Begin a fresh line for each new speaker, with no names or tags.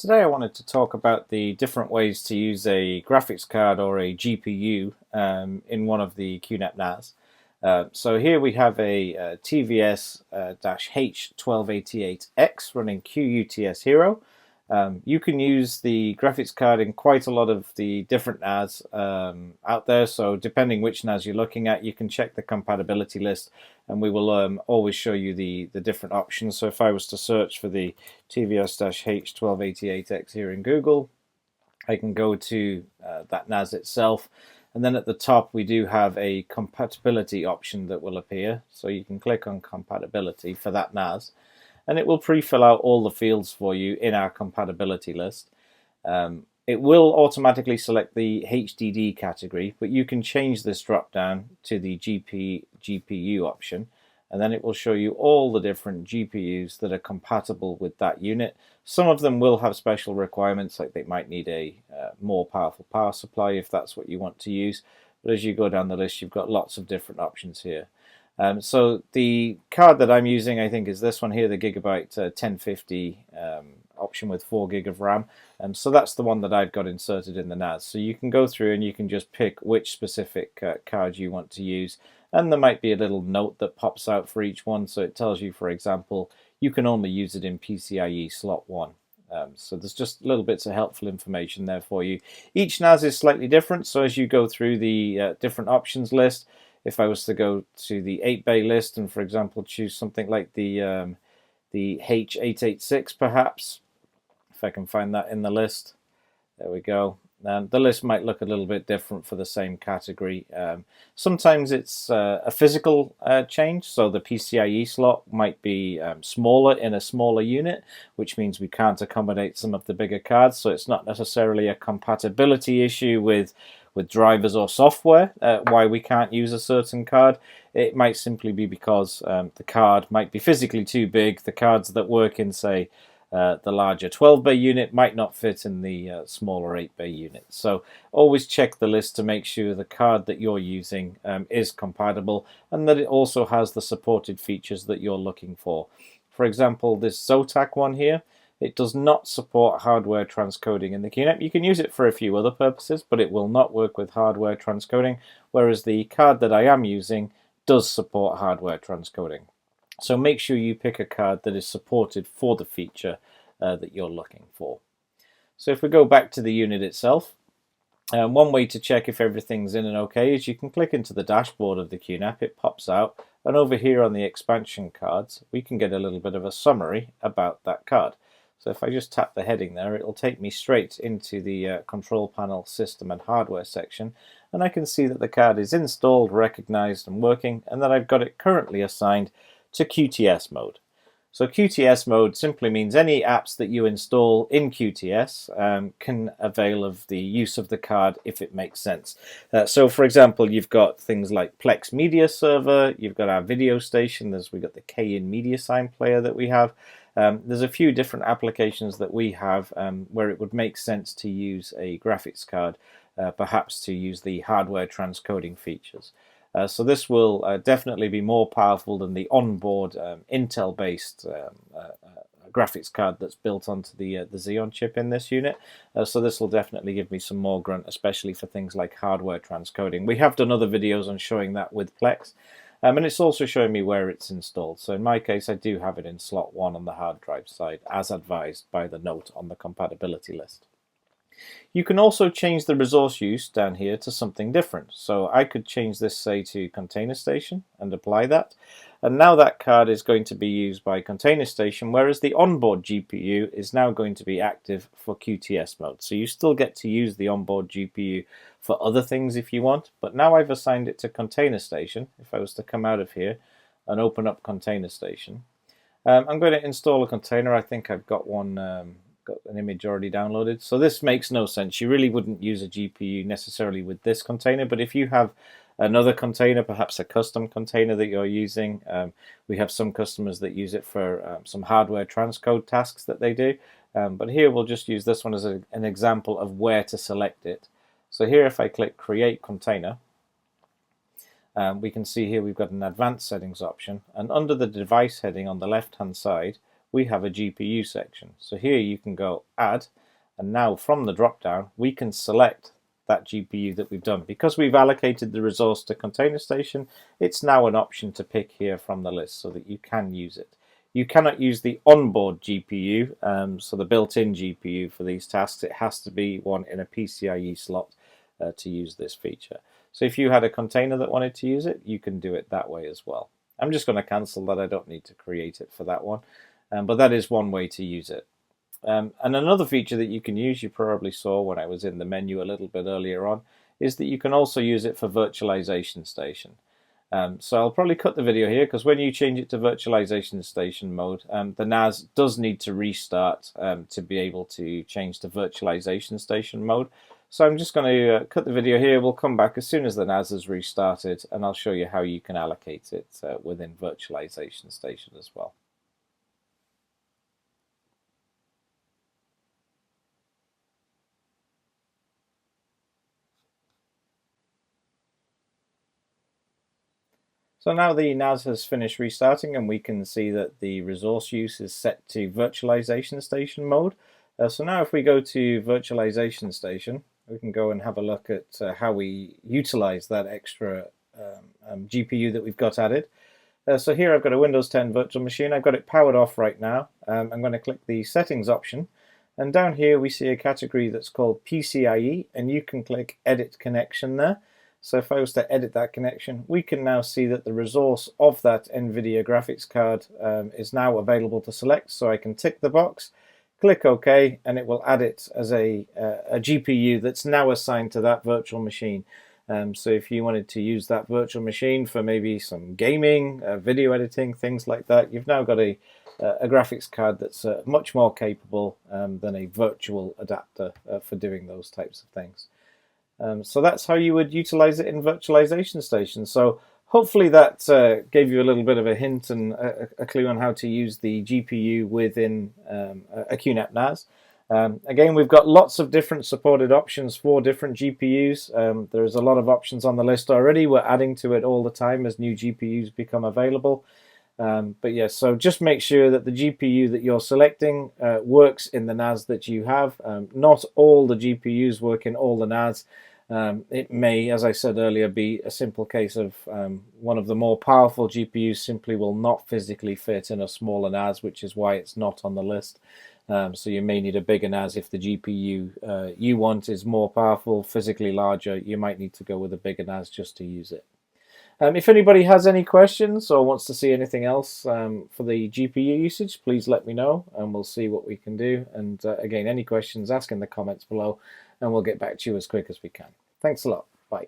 Today I wanted to talk about the different ways to use a graphics card or a GPU in one of the QNAP NAS. So here we have a TVS-H1288X running QUTS Hero. You can use the graphics card in quite a lot of the different NAS out there, so depending which NAS you're looking at, you can check the compatibility list, and we will always show you the different options. So if I was to search for the TVS-H1288X here in Google, I can go to that NAS itself, and then at the top we do have a compatibility option that will appear, so you can click on compatibility for that NAS, and it will pre-fill out all the fields for you in our compatibility list. It will automatically select the HDD category, but you can change this drop down to the GPU option, and then it will show you all the different GPUs that are compatible with that unit. Some of them will have special requirements, like they might need a more powerful power supply if that's what you want to use, but as you go down the list you've got lots of different options here. So the card that I'm using, I think, is this one here, the Gigabyte 1050 option with 4 gig of RAM. So that's the one that I've got inserted in the NAS. So you can go through and you can just pick which specific card you want to use, and there might be a little note that pops out for each one. So it tells you, for example, you can only use it in PCIe slot 1. So there's just little bits of helpful information there for you. Each NAS is slightly different, so as you go through the different options list, if I was to go to the 8-bay list and, for example, choose something like the H886 perhaps, if I can find that in the list, there we go. The list might look a little bit different for the same category. Sometimes it's a physical change, so the PCIe slot might be smaller in a smaller unit, which means we can't accommodate some of the bigger cards, so it's not necessarily a compatibility issue with drivers or software why we can't use a certain card. It might simply be because the card might be physically too big. The cards that work in, say, the larger 12-bay unit might not fit in the smaller 8-bay unit. So always check the list to make sure the card that you're using is compatible and that it also has the supported features that you're looking for. For example, this Zotac one here, it does not support hardware transcoding in the QNAP. You can use it for a few other purposes, but it will not work with hardware transcoding, whereas the card that I am using does support hardware transcoding. So make sure you pick a card that is supported for the feature that you're looking for. So if we go back to the unit itself, one way to check if everything's in and okay is you can click into the dashboard of the QNAP, it pops out, and over here on the expansion cards we can get a little bit of a summary about that card. So if I just tap the heading there, it'll take me straight into the control panel system and hardware section, and I can see that the card is installed, recognized and working, and that I've got it currently assigned to QTS mode. So QTS mode simply means any apps that you install in QTS can avail of the use of the card if it makes sense. So for example, you've got things like Plex Media Server, you've got our video station, we've got the K-In Media Sign Player that we have. There's a few different applications that we have where it would make sense to use a graphics card, perhaps to use the hardware transcoding features. So this will definitely be more powerful than the onboard Intel-based graphics card that's built onto the Xeon chip in this unit. So this will definitely give me some more grunt, especially for things like hardware transcoding. We have done other videos on showing that with Plex. And it's also showing me where it's installed. So in my case, I do have it in slot 1 on the hard drive side, as advised by the note on the compatibility list. You can also change the resource use down here to something different. So I could change this, say, to Container Station and apply that. And now that card is going to be used by Container Station, whereas the onboard GPU is now going to be active for QTS mode. So you still get to use the onboard GPU for other things if you want, but now I've assigned it to Container Station. If I was to come out of here and open up Container Station, I'm going to install a container. I think I've got one, got an image already downloaded. So this makes no sense. You really wouldn't use a GPU necessarily with this container, but if you have another container, perhaps a custom container that you're using, we have some customers that use it for some hardware transcode tasks that they do. But here we'll just use this one as an example of where to select it. So here, if I click Create Container, we can see here we've got an Advanced Settings option, and under the Device heading on the left-hand side, we have a GPU section. So here you can go add, and now from the drop down we can select that GPU that we've done. Because we've allocated the resource to Container Station, it's now an option to pick here from the list so that you can use it. You cannot use the onboard GPU, so the built-in GPU for these tasks. It has to be one in a PCIe slot to use this feature. So if you had a container that wanted to use it, you can do it that way as well. I'm just going to cancel that. I don't need to create it for that one, but that is one way to use it. And another feature that you can use, you probably saw when I was in the menu a little bit earlier on, is that you can also use it for Virtualization Station. So I'll probably cut the video here, because when you change it to Virtualization Station mode, the NAS does need to restart to be able to change to Virtualization Station mode. So I'm just going to cut the video here. We'll come back as soon as the NAS is restarted, and I'll show you how you can allocate it within Virtualization Station as well. So now the NAS has finished restarting, and we can see that the resource use is set to Virtualization Station mode. So now if we go to Virtualization Station, we can go and have a look at how we utilize that extra GPU that we've got added. So here I've got a Windows 10 virtual machine. I've got it powered off right now. I'm going to click the settings option, and down here we see a category that's called PCIe, and you can click Edit Connection there. So if I was to edit that connection, we can now see that the resource of that NVIDIA graphics card is now available to select. So I can tick the box, click OK, and it will add it as a GPU that's now assigned to that virtual machine. So if you wanted to use that virtual machine for maybe some gaming, video editing, things like that, you've now got a graphics card that's much more capable than a virtual adapter for doing those types of things. So that's how you would utilize it in Virtualization Station. So hopefully that gave you a little bit of a hint and a clue on how to use the GPU within a QNAP NAS. Again, we've got lots of different supported options for different GPUs. There's a lot of options on the list already. We're adding to it all the time as new GPUs become available. But yes, so just make sure that the GPU that you're selecting works in the NAS that you have. Not all the GPUs work in all the NAS. It may, as I said earlier, be a simple case of one of the more powerful GPUs simply will not physically fit in a smaller NAS, which is why it's not on the list. So you may need a bigger NAS if the GPU you want is more powerful, physically larger. You might need to go with a bigger NAS just to use it. If anybody has any questions or wants to see anything else for the GPU usage, please let me know and we'll see what we can do. And again, any questions, ask in the comments below and we'll get back to you as quick as we can. Thanks a lot. Bye.